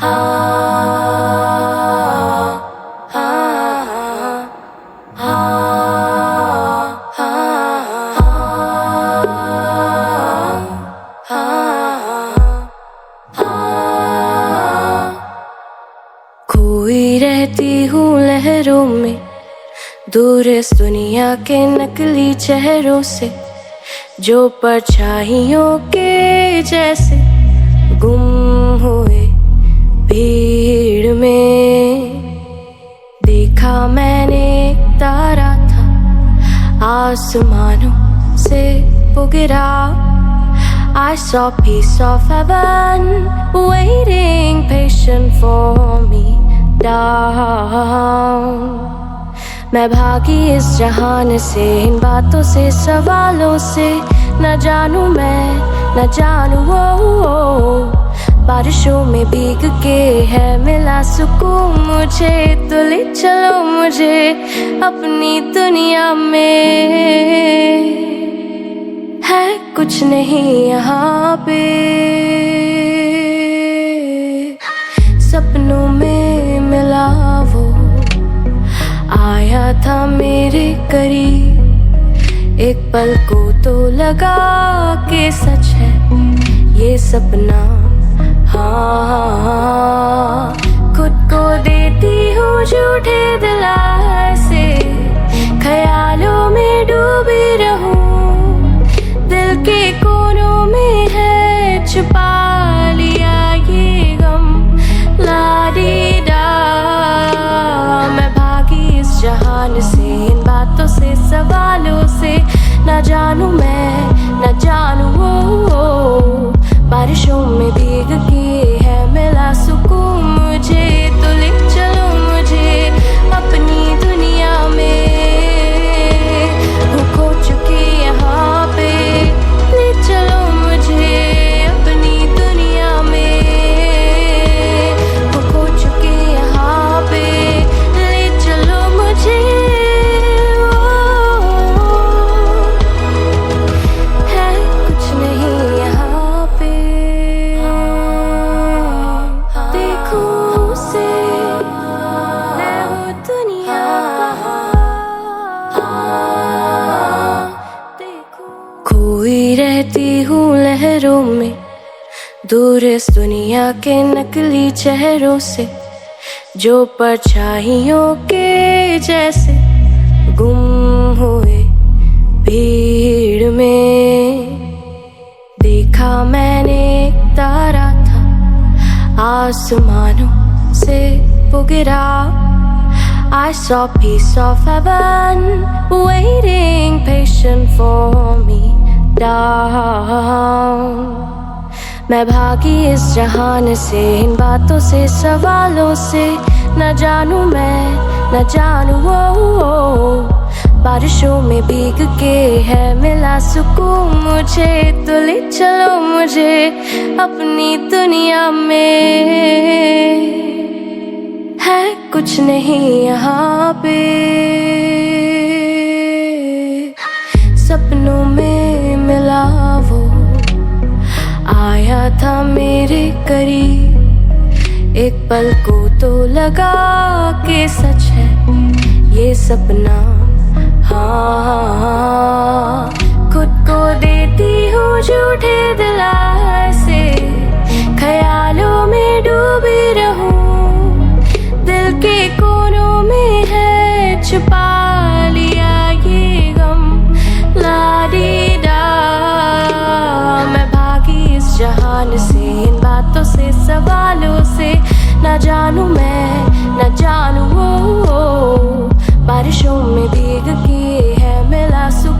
खोई रहती हूँ लहरों में, दूर इस दुनिया के नकली चेहरों से, जो परछाइयों के जैसे गुम हुए भीड़ में। देखा मैंने एक तारा था, आसमानों से वो गिरा। I saw a piece of heaven waiting patient for me down. मैं भागी इस जहान से, इन बातों से, सवालों से। न जानूं मैं, न जानूं वो। बारिशों में भीग के है मिला सुकून मुझे, तो ले चलो मुझे अपनी दुनिया में। है कुछ नहीं यहाँ पे, सपनों में मिला वो, आया था मेरे करीब। एक पल को तो लगा कि सच है ये सपना। हाँ, खुद को देती हूँ झूठे दिलासे, ख्यालों में डूबी रहूं। दिल के कोनों में है छुपा लिया ये गम, ला-डी-दा। मैं भागी इस जहान से, इन बातों से, सवालों से। न जानूं मैं, न जानूं वो। बारिशों में भीग के है मिला सुकून मुझे, तो ले चलो मुझे अपनी दुनिया में। हूँ खो चुकी यहाँ पे, ले चलो मुझे अपनी दुनिया में। हूँ खो चुकी यहाँ पे, ले चलो मुझे। है कुछ नहीं यहाँ पे, देखूं से मैं हूँ दुनिया देखूं। खोई रहती हूँ लहरों में, दूर इस दुनिया के नकली चेहरों से, जो परछाइयों के जैसे गुम हुए भीड़ में। देखा मैंने एक तारा था, आसमानों से वो गिरा। I saw a piece of heaven waiting patient for me down. मैं भागी इस जहान से, इन बातों से, सवालों से। न जानूं मैं, न जानूं वो। बारिशों में भीग के है मिला सुकून मुझे, तो ले चलो मुझे अपनी दुनिया में। है कुछ नहीं यहाँ पे, सपनों में मिला वो, आया था मेरे करीब। एक पल को तो लगा कि सच है ये सपना। हाँ, खुद को देती हूँ झूठे दिलासे, ख्यालों में डूबी रहूं। दिल के कोनों में है छुपा लिया ये गम, ला-डी-दा। मैं भागी इस जहान से, इन बातों से, सवालों से। न जानूं मैं, न जानूं वो। बारिशों में भीग के है मिला सुकून।